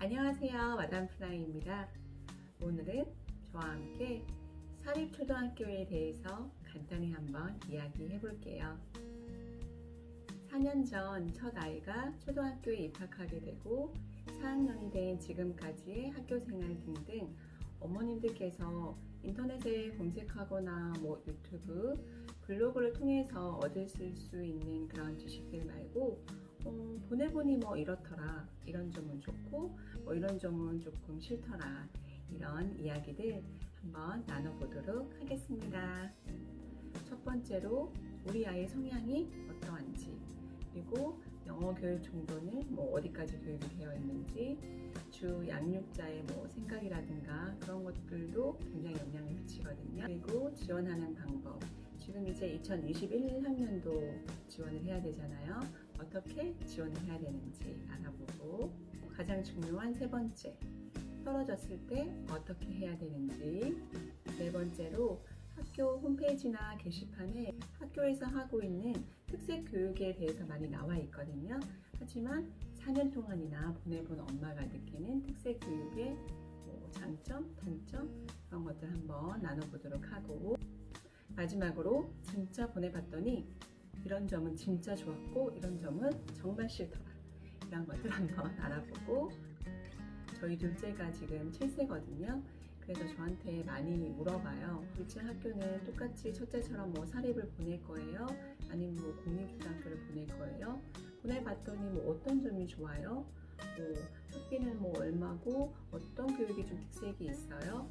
안녕하세요, 마담 플라이입니다. 오늘은 저와 함께 사립초등학교에 대해서 간단히 한번 이야기해 볼게요. 4년 전 첫 아이가 초등학교에 입학하게 되고 4학년이 된 지금까지의 학교 생활 등등 어머님들께서 인터넷에 검색하거나 유튜브, 블로그를 통해서 얻을 수 있는 그런 지식들 말고 보내보니 이렇더라, 이런 점은 좋고 이런 점은 조금 싫더라, 이런 이야기들 한번 나눠보도록 하겠습니다. 첫 번째로 우리 아이의 성향이 어떠한지, 그리고 영어 교육 정도는 어디까지 교육이 되어 있는지, 주 양육자의 생각이라든가 그런 것들도 굉장히 영향을 미치거든요. 그리고 지원하는 방법, 지금 이제 2021학년도 지원을 해야 되잖아요. 어떻게 지원을 해야 되는지 알아보고, 가장 중요한 세 번째, 떨어졌을 때 어떻게 해야 되는지, 네 번째로 학교 홈페이지나 게시판에 학교에서 하고 있는 특색 교육에 대해서 많이 나와 있거든요. 하지만 4년 동안이나 보내본 엄마가 느끼는 특색 교육의 장점, 단점, 그런 것들 한번 나눠보도록 하고, 마지막으로 진짜 보내봤더니 이런 점은 진짜 좋았고 이런 점은 정말 싫더라, 이런 것들 한번 알아보고, 저희 둘째가 지금 7세거든요. 그래서 저한테 많이 물어봐요. 둘째 학교는 똑같이 첫째처럼 사립을 보낼 거예요? 아니면 공립초등학교를 보낼 거예요? 보내봤더니 어떤 점이 좋아요? 학비는 얼마고 어떤 교육이 좀 특색이 있어요?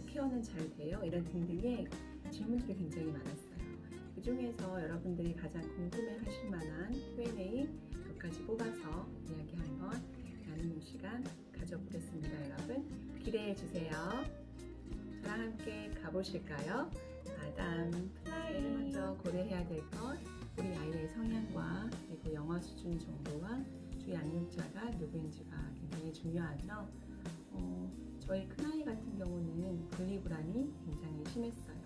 케어는 잘 돼요? 이런 등등의 질문들이 굉장히 많았어요. 그 중에서 여러분들이 가장 궁금해 하실 만한 Q&A 몇 가지 뽑아서 이야기 한번 나누는 시간 가져보겠습니다. 여러분 기대해 주세요. 저랑 함께 가보실까요? 마담 플라이. 먼저 고려해야 될 것, 우리 아이의 성향과 그리고 영어 수준 정도와 주 양육자가 누구인지가 굉장히 중요하죠. 저희 큰아이 같은 경우는 분리불안이 굉장히 심했어요.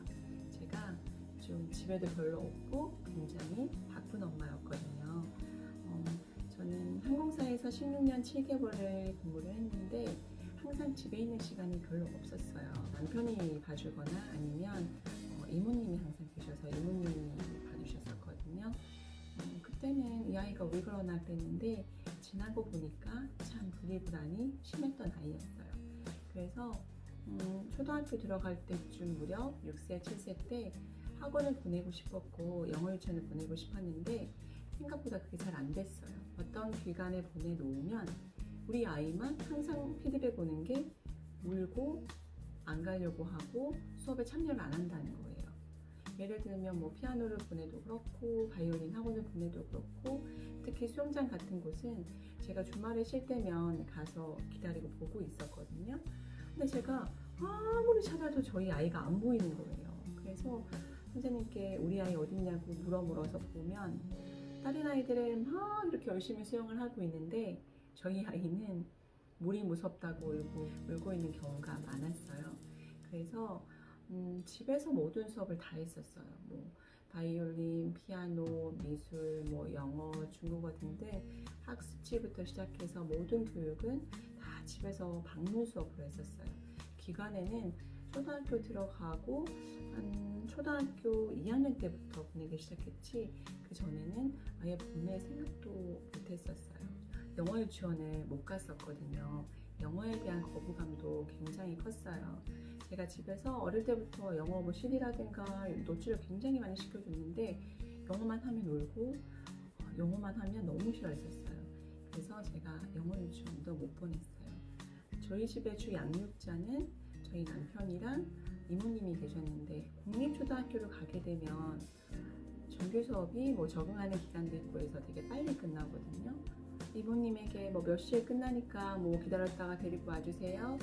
제가 좀 집에도 별로 없고 굉장히 바쁜 엄마였거든요. 저는 항공사에서 16년 7개월을 근무를 했는데 항상 집에 있는 시간이 별로 없었어요. 남편이 봐주거나 아니면 이모님이 항상 계셔서 이모님이 봐주셨었거든요. 그때는 이 아이가 왜 그러나 그랬는데 지나고 보니까 참 분리불안이 심했던 아이였어요. 그래서 초등학교 들어갈 때쯤 무렵 6세, 7세 때 학원을 보내고 싶었고 영어 유치원을 보내고 싶었는데 생각보다 그게 잘 안 됐어요. 어떤 기관에 보내놓으면 우리 아이만 항상 피드백 오는 게 울고 안 가려고 하고 수업에 참여를 안 한다는 거예요. 예를 들면 피아노를 보내도 그렇고 바이올린 학원을 보내도 그렇고, 특히 수영장 같은 곳은 제가 주말에 쉴 때면 가서 기다리고 보고 있었거든요. 근데 제가 아무리 찾아도 저희 아이가 안 보이는 거예요. 그래서 선생님께 우리 아이 어딨냐고 물어서 보면 다른 아이들은 막 이렇게 열심히 수영을 하고 있는데 저희 아이는 물이 무섭다고 울고 있는 경우가 많았어요. 그래서 집에서 모든 수업을 다 했었어요. 바이올린, 피아노, 미술, 영어, 중국어 등등 학습지부터 시작해서 모든 교육은 다 집에서 방문 수업으로 했었어요. 기간에는 초등학교 들어가고 한 초등학교 2학년 때부터 보내기 시작했지, 그 전에는 아예 보낼 생각도 못 했었어요. 영어 유치원을 못 갔었거든요. 영어에 대한 거부감도 굉장히 컸어요. 제가 집에서 어릴 때부터 영어 CD라든가 노출을 굉장히 많이 시켜줬는데 영어만 하면 울고 영어만 하면 너무 싫어했었어요. 그래서 제가 영어 유치원도 못 보냈어요. 저희 집의 주 양육자는 저희 남편이랑 이모님이 계셨는데, 공립초등학교를 가게 되면 정규 수업이 적응하는 기간도 있고 해서 되게 빨리 끝나거든요. 이모님에게 몇 시에 끝나니까 기다렸다가 데리고 와주세요,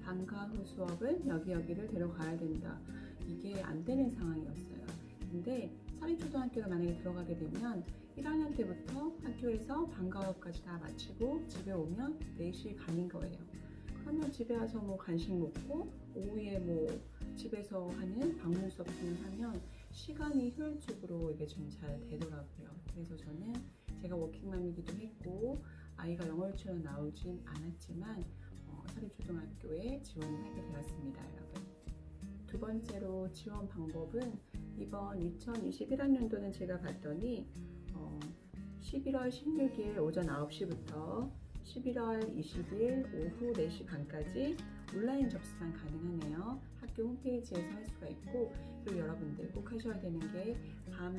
방과 후 수업은 여기를 데려가야 된다, 이게 안 되는 상황이었어요. 근데 사립초등학교를 만약에 들어가게 되면 1학년 때부터 학교에서 방과 후까지 다 마치고 집에 오면 4시 반인 거예요. 그러면 집에 와서 간식 먹고 오후에 집에서 하는 방문 수업을 하면 시간이 효율적으로 이게 좀 잘 되더라고요. 그래서 저는 제가 워킹맘이기도 했고 아이가 영어 유치원 나오진 않았지만 사립초등학교에 지원을 하게 되었습니다, 여러분. 두 번째로 지원 방법은 이번 2021학년도는 제가 봤더니 11월 16일 오전 9시부터 11월 20일 오후 4시 반까지 온라인 접수만 가능하네요. 학교 홈페이지에서 할 수가 있고, 그리고 여러분들 꼭 하셔야 되는 게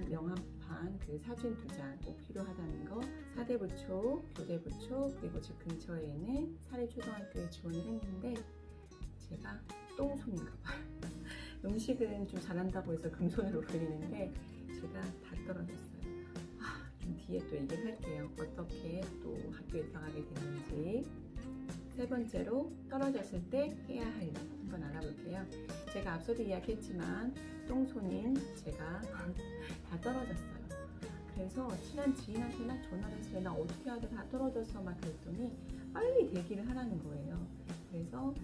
명함판 그 사진 2장 꼭 필요하다는 거. 사대부초, 교대부초, 그리고 집 근처에 있는 사립초등학교에 지원을 했는데 제가 똥손인가 봐요. 음식은 좀 잘한다고 해서 금손으로 불리는데 제가 다 떨어졌어요. 좀 뒤에 또 얘기를 할게요. 어떻게 또 학교에 들어가게 됐는지. 세 번째로 떨어졌을 때 해야 할 일 한번 알아볼게요. 제가 앞서도 이야기했지만 똥손인 제가 다 떨어졌어요. 그래서 친한 지인한테 막 전화를 해서 나 어떻게 하다 다 떨어졌어 막 그랬더니 빨리 대기를 하라는 거예요. 그래서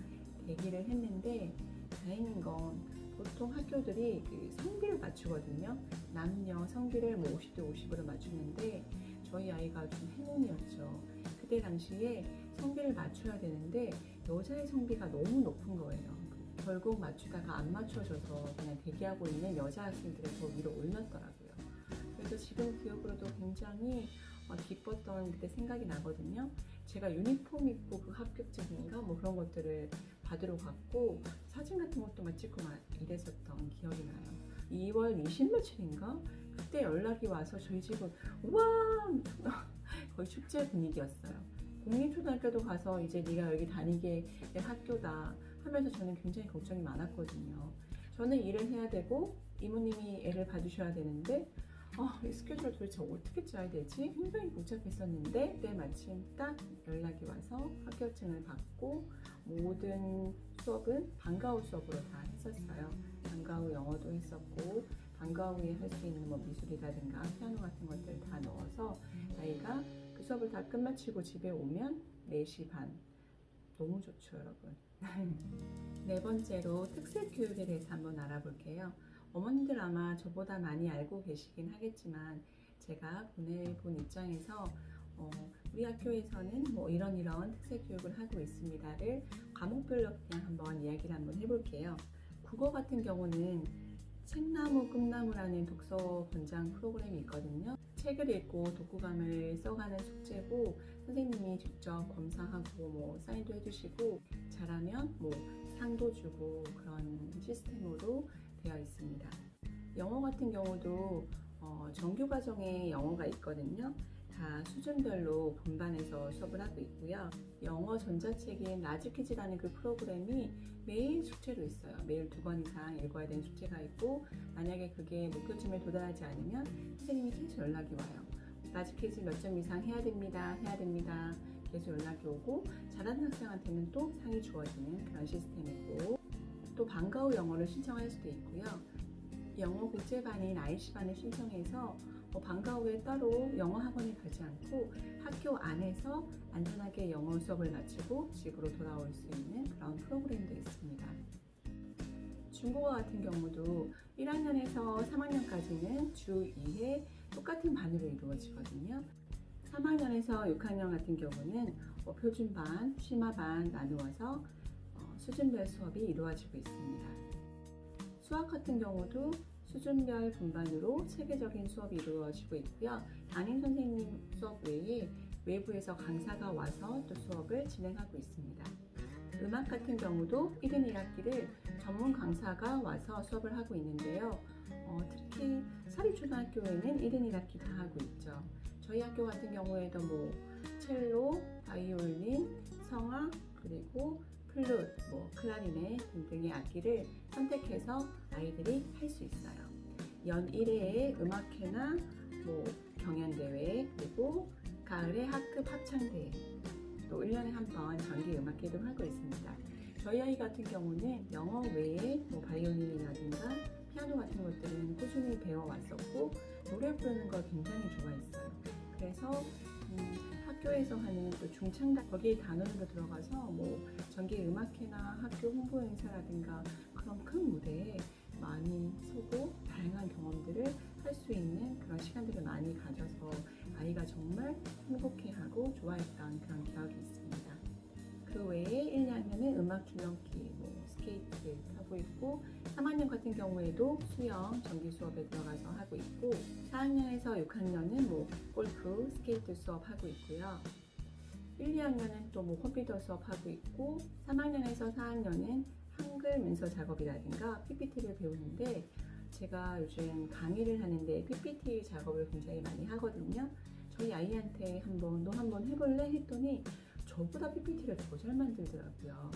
대기를 했는데 다행인 건 보통 학교들이 그 성비를 맞추거든요. 남녀 성비를 뭐 50대 50으로 맞추는데 저희 아이가 좀 행운이었죠. 그때 당시에 성비를 맞춰야 되는데 여자의 성비가 너무 높은 거예요. 결국 맞추다가 안 맞춰져서 그냥 대기하고 있는 여자 학생들을 더 위로 올렸더라고요. 그래서 지금 기억으로도 굉장히 기뻤던 그때 생각이 나거든요. 제가 유니폼 입고 그 합격증인가 뭐 그런 것들을 받으러 갔고 사진 같은 것도 막 찍고 막 이랬었던 기억이 나요. 2월 20며칠인가? 그때 연락이 와서 저희 집은 우와! 거의 축제 분위기였어요. 공립초등학교도 가서 이제 네가 여기 다니게 될 학교다 하면서 저는 굉장히 걱정이 많았거든요. 저는 일을 해야 되고 이모님이 애를 봐주셔야 되는데 이 스케줄을 도대체 어떻게 짜야 되지? 굉장히 복잡했었는데 그때 마침 딱 연락이 와서 합격증을 받고 모든 수업은 방과 후 수업으로 다 했었어요. 방과 후 영어도 했었고 방과 후에 할 수 있는 뭐 미술이라든가 피아노 같은 것들 다 넣어서 아이가 그 수업을 다 끝마치고 집에 오면 4시 반. 너무 좋죠, 여러분. 네 번째로 특색교육에 대해서 한번 알아볼게요. 어머님들 아마 저보다 많이 알고 계시긴 하겠지만 제가 보내본 입장에서 우리 학교에서는 뭐 이런 특색교육을 하고 있습니다를 과목별로 그냥 한번 이야기를 한번 해볼게요. 국어 같은 경우는 책나무 꿈나무라는 독서 권장 프로그램이 있거든요. 책을 읽고 독후감을 써가는 숙제고 선생님이 직접 검사하고 뭐 사인도 해주시고 잘하면 뭐 상도 주고 그런 시스템으로 되어 있습니다. 영어 같은 경우도 정규 과정에 영어가 있거든요. 다 수준별로 분반해서 수업을 하고 있고요. 영어 전자책인 라지퀴즈라는 그 프로그램이 매일 숙제로 있어요. 매일 2권 이상 읽어야 되는 숙제가 있고 만약에 그게 목표점에 도달하지 않으면 선생님이 계속 연락이 와요. 라지퀴즈 몇 점 이상 해야 됩니다. 계속 연락이 오고 잘하는 학생한테는 또 상이 주어지는 그런 시스템이고 또 방과 후 영어를 신청할 수도 있고요. 영어 국제반인 IC반을 신청해서 방과 후에 따로 영어 학원에 가지 않고 학교 안에서 안전하게 영어 수업을 마치고 집으로 돌아올 수 있는 그런 프로그램도 있습니다. 중국어 같은 경우도 1학년에서 3학년까지는 주 2회 똑같은 반으로 이루어지거든요. 3학년에서 6학년 같은 경우는 표준반, 심화반 나누어서 수준별 수업이 이루어지고 있습니다. 수학 같은 경우도 수준별 분반으로 체계적인 수업이 이루어지고 있고요. 담임 선생님 수업 외에 외부에서 강사가 와서 또 수업을 진행하고 있습니다. 음악 같은 경우도 1인 1학기를 전문 강사가 와서 수업을 하고 있는데요. 특히 사립초등학교에는 1인 1학기 다 하고 있죠. 저희 학교 같은 경우에도 뭐 첼로, 바이올린, 성악, 그리고 플룻, 클라리넷 등등의 악기를 선택해서 아이들이 할 수 있어요. 연 1회에 음악회나 경연대회, 그리고 가을에 학급 합창대회, 또 1년에 한 번 정기음악회도 하고 있습니다. 저희 아이 같은 경우는 영어 외에 바이올린이라든가 피아노 같은 것들은 꾸준히 배워왔었고 노래 부르는 걸 굉장히 좋아했어요. 그래서 학교에서 하는 또 중창단 거기에 단원으로 들어가서 정기 음악회나 학교 홍보 행사라든가 그런 큰 무대에 많이 서고 다양한 경험들을 할 수 있는 그런 시간들을 많이 가져서 아이가 정말 행복해하고 좋아했던 그런 기억이 있습니다. 그 외에 1, 2학년은 음악 줄넘기, 뭐 스케이트 하고 있고 3학년 같은 경우에도 수영, 정기 수업에 들어가서 하고 있고 4학년에서 6학년은 뭐 골프, 스케이트 수업 하고 있고요. 1, 2학년은 또 뭐 컴퓨터 수업 하고 있고 3학년에서 4학년은 한글 문서 작업이라든가 PPT를 배우는데 제가 요즘 강의를 하는데 PPT 작업을 굉장히 많이 하거든요. 저희 아이한테 너 한번 해볼래? 했더니 저보다 PPT를 더 잘 만들더라고요.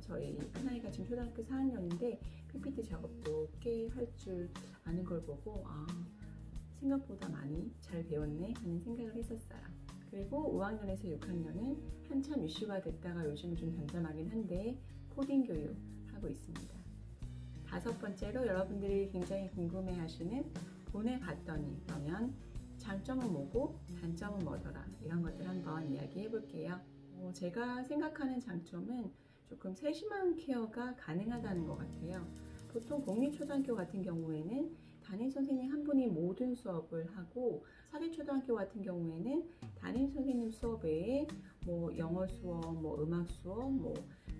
저희 큰아이가 지금 초등학교 4학년인데 PPT 작업도 꽤 할 줄 아는 걸 보고 생각보다 많이 잘 배웠네 하는 생각을 했었어요. 그리고 5학년에서 6학년은 한참 이슈가 됐다가 요즘은 좀 잠잠하긴 한데 코딩 교육 하고 있습니다. 5번째로 여러분들이 굉장히 궁금해하시는 보내봤더니 그러면 장점은 뭐고 단점은 뭐더라 이런 것들 한번 이야기해 볼게요. 제가 생각하는 장점은 조금 세심한 케어가 가능하다는 것 같아요. 보통 공립초등학교 같은 경우에는 담임 선생님 한 분이 모든 수업을 하고 사립초등학교 같은 경우에는 담임 선생님 수업 외에 뭐 영어 수업, 뭐 음악 수업, 뭐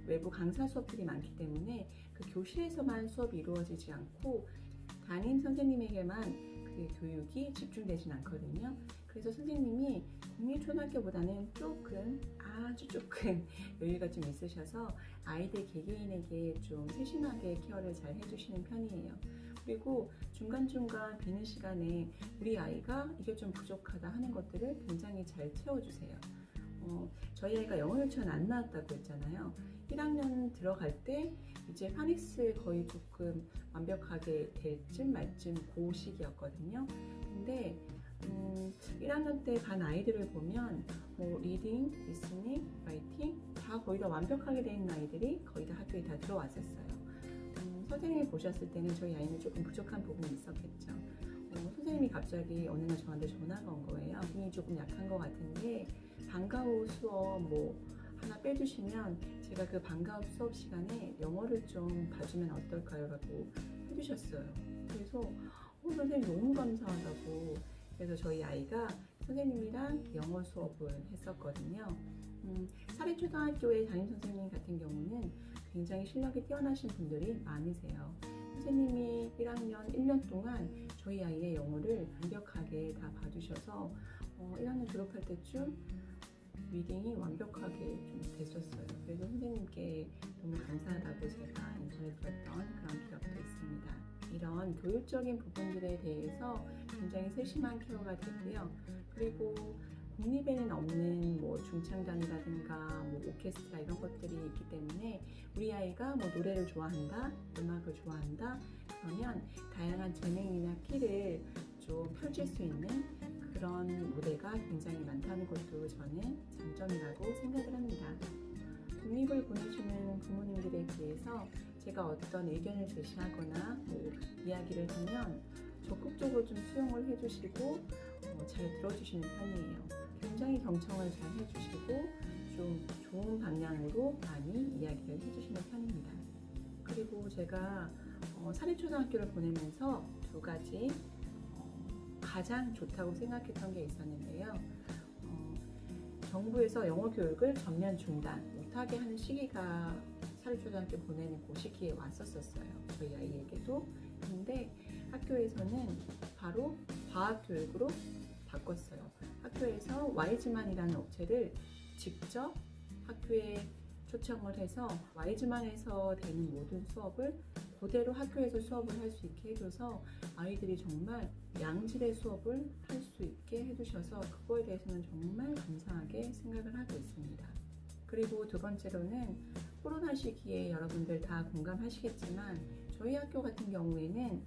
외부 강사 수업들이 많기 때문에 그 교실에서만 수업이 이루어지지 않고 담임 선생님에게만 그 교육이 집중되진 않거든요. 그래서 선생님이 공립초등학교보다는 아주 조금 여유가 좀 있으셔서 아이들 개개인에게 좀 세심하게 케어를 잘 해주시는 편이에요. 그리고 중간중간 비는 시간에 우리 아이가 이게 좀 부족하다 하는 것들을 굉장히 잘 채워주세요. 저희 아이가 영어 유치원 안 나왔다고 했잖아요. 1학년 들어갈 때 이제 파닉스 거의 조금 완벽하게 될 쯤 말쯤 그 시기였거든요. 근데 1학년 때 반 아이들을 보면 뭐 리딩, 리스닝, 라이팅 다 거의 다 완벽하게 돼 있는 아이들이 거의 다 학교에 다 들어왔었어요. 선생님이 보셨을 때는 저희 아이는 조금 부족한 부분이 있었겠죠. 선생님이 갑자기 어느 날 저한테 전화가 온 거예요. 힘이 조금 약한 것 같은데 방과후 수업 뭐 하나 빼주시면 제가 그 방과후 수업 시간에 영어를 좀 봐주면 어떨까요? 라고 해주셨어요. 그래서 선생님 너무 감사하다고. 그래서 저희 아이가 선생님이랑 영어 수업을 했었거든요. 사립초등학교의 담임선생님 같은 경우는 굉장히 실력이 뛰어나신 분들이 많으세요. 선생님이 1학년 1년 동안 저희 아이의 영어를 완벽하게 다 봐주셔서 1학년 졸업할 때쯤 리딩이 완벽하게 좀 됐었어요. 그래서 선생님께 너무 감사하다고 제가 인터넷 들었던 그런 기억도 있습니다. 이런 교육적인 부분들에 대해서 굉장히 세심한 케어가 되고요. 그리고 공립에는 없는 뭐 중창단이라든가 뭐 오케스트라 이런 것들이 있기 때문에 우리 아이가 뭐 노래를 좋아한다, 음악을 좋아한다 그러면 다양한 재능이나 끼를 좀 펼칠 수 있는 그런 무대가 굉장히 많다는 것도 저는 장점이라고 생각을 합니다. 공립을 보내주는 부모님들에 대해서 제가 어떤 의견을 제시하거나 뭐 이야기를 하면 적극적으로 좀 수용을 해주시고 잘 들어주시는 편이에요. 굉장히 경청을 잘 해주시고 좀 좋은 방향으로 많이 이야기를 해주시는 편입니다. 그리고 제가 사립초등학교를 보내면서 두 가지 가장 좋다고 생각했던 게 있었는데요. 정부에서 영어 교육을 전면 중단 못하게 하는 시기가 사립초등학교 보내는 그 시기에 왔었어요. 저희 아이에게도. 근데 학교에서는 바로 과학교육으로 바꿨어요. 학교에서 와이즈만이라는 업체를 직접 학교에 초청을 해서 와이즈만에서 되는 모든 수업을 그대로 학교에서 수업을 할 수 있게 해줘서 아이들이 정말 양질의 수업을 할 수 있게 해주셔서 그거에 대해서는 정말 감사하게 생각을 하고 있습니다. 그리고 두 번째로는 코로나 시기에 여러분들 다 공감하시겠지만 저희 학교 같은 경우에는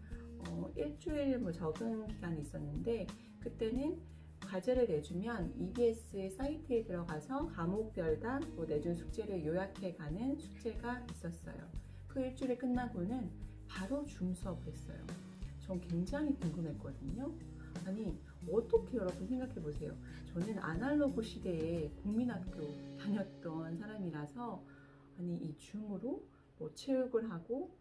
일주일 적응 기간이 있었는데 그때는 과제를 내주면 EBS 사이트에 들어가서 과목별당 내준 숙제를 요약해가는 숙제가 있었어요. 그 일주일이 끝나고는 바로 줌 수업을 했어요. 전 굉장히 궁금했거든요. 아니 어떻게 여러분 생각해보세요. 저는 아날로그 시대에 국민학교 다녔던 사람이라서 아니 이 줌으로 체육을 하고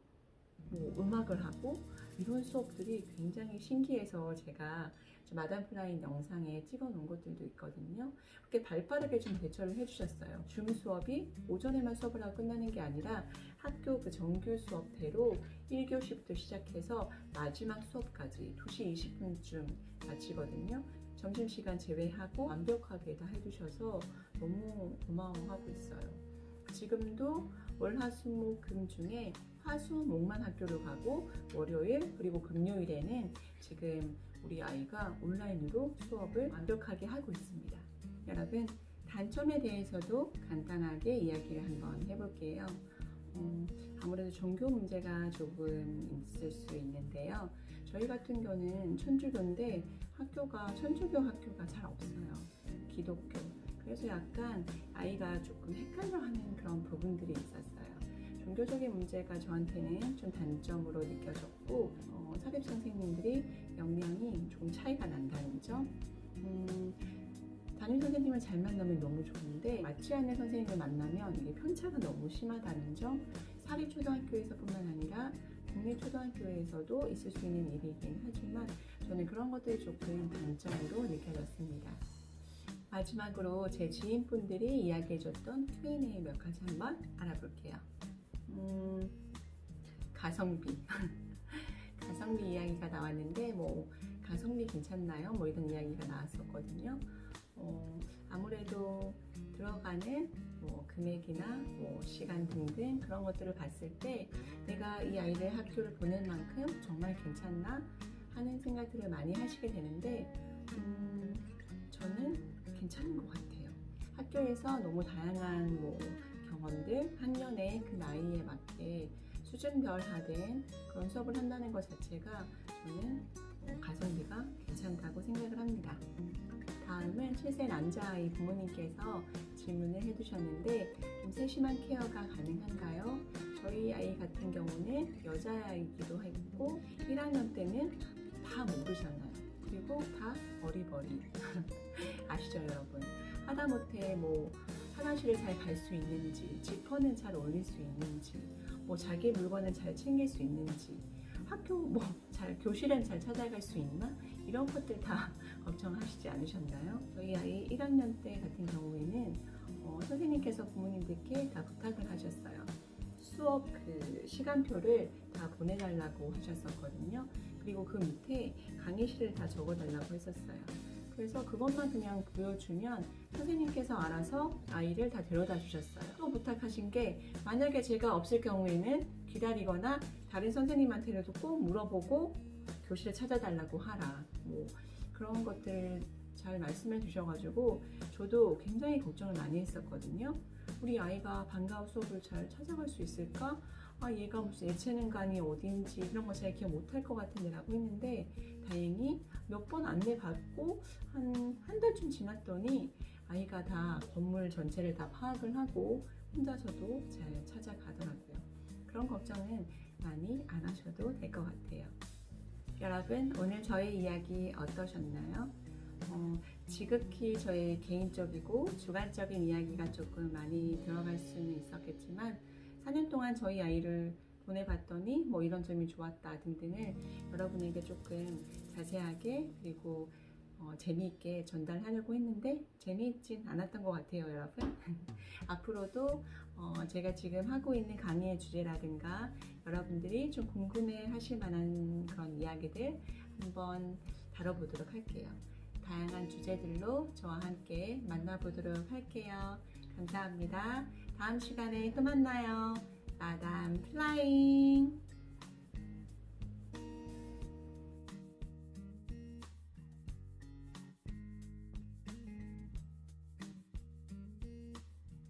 뭐 음악을 하고 이런 수업들이 굉장히 신기해서 제가 마담 플라인 영상에 찍어 놓은 것들도 있거든요. 그렇게 발빠르게 좀 대처를 해주셨어요. 줌 수업이 오전에만 수업을 하고 끝나는 게 아니라 학교 그 정규 수업대로 1교시부터 시작해서 마지막 수업까지 2시 20분쯤 마치거든요. 점심시간 제외하고 완벽하게 다 해주셔서 너무 고마워하고 있어요. 지금도 월, 화, 수, 목, 금 중에 화, 수, 목만 학교를 가고 월요일 그리고 금요일에는 지금 우리 아이가 온라인으로 수업을 완벽하게 하고 있습니다. 여러분, 단점에 대해서도 간단하게 이야기를 한번 해볼게요. 아무래도 종교 문제가 조금 있을 수 있는데요. 저희 같은 경우는 천주교인데 학교가 천주교 학교가 잘 없어요. 기독교. 그래서 약간 아이가 조금 헷갈려하는 그런 부분들이 있었어요. 종교적인 문제가 저한테는 좀 단점으로 느껴졌고 사립 선생님들이 역량이 좀 차이가 난다는 점. 담임 선생님을 잘 만나면 너무 좋은데 맞지 않는 선생님을 만나면 이게 편차가 너무 심하다는 점. 사립초등학교에서뿐만 아니라 국립초등학교에서도 있을 수 있는 일이긴 하지만 저는 그런 것들이 조금 단점으로 느껴졌습니다. 마지막으로 제 지인분들이 이야기해줬던 Q&A 몇 가지 한번 알아볼게요. 가성비 가성비 이야기가 나왔는데 뭐 가성비 괜찮나요? 뭐 이런 이야기가 나왔었거든요. 아무래도 들어가는 뭐 금액이나 뭐 시간 등등 그런 것들을 봤을 때 내가 이 아이를 학교를 보낼 만큼 정말 괜찮나 하는 생각들을 많이 하시게 되는데 저는 괜찮은 것 같아요. 학교에서 너무 다양한 뭐 경험들 학년의 그 나이에 맞게 수준별화된 그런 수업을 한다는 것 자체가 저는 가성비가 괜찮다고 생각을 합니다. 다음은 7세 남자아이 부모님께서 질문을 해주셨는데 좀 세심한 케어가 가능한가요? 저희 아이 같은 경우는 여자아이기도 했고 1학년 때는 다 모르잖아요. 그리고 다 어리버리 아시죠 여러분? 하다못해 뭐 화장실을 잘 갈 수 있는지 지퍼는 잘 올릴 수 있는지 뭐 자기 물건을 잘 챙길 수 있는지 학교 뭐 교실은 잘 찾아갈 수 있나? 이런 것들 다 걱정하시지 않으셨나요? 저희 아이 1학년 때 같은 경우에는 선생님께서 부모님들께 다 부탁을 하셨어요. 수업 그 시간표를 다 보내달라고 하셨었거든요. 그리고 그 밑에 강의실을 다 적어달라고 했었어요. 그래서 그것만 그냥 보여주면 선생님께서 알아서 아이를 다 데려다 주셨어요. 또 부탁하신 게 만약에 제가 없을 경우에는 기다리거나 다른 선생님한테라도 꼭 물어보고 교실에 찾아달라고 하라. 뭐 그런 것들 잘 말씀해 주셔가지고 저도 굉장히 걱정을 많이 했었거든요. 우리 아이가 방과후 수업을 잘 찾아갈 수 있을까? 얘가 무슨 예체능관이 어딘지 이런 거 잘 기억 못할 것 같은데 라고 했는데 다행히 몇 번 안내 받고 한 달쯤 지났더니 아이가 다 건물 전체를 다 파악을 하고 혼자서도 잘 찾아가더라고요. 그런 걱정은 많이 안 하셔도 될 것 같아요. 여러분, 오늘 저의 이야기 어떠셨나요? 지극히 저의 개인적이고 주관적인 이야기가 조금 많이 들어갈 수는 있었겠지만 4년 동안 저희 아이를 보내봤더니 뭐 이런 점이 좋았다 등등을 여러분에게 조금 자세하게 그리고 재미있게 전달하려고 했는데 재미있진 않았던 것 같아요 여러분. 앞으로도 제가 지금 하고 있는 강의의 주제라든가 여러분들이 좀 궁금해 하실 만한 그런 이야기들 한번 다뤄보도록 할게요. 다양한 주제들로 저와 함께 만나보도록 할게요. 감사합니다. 다음 시간에 또 만나요. 마담 플라잉.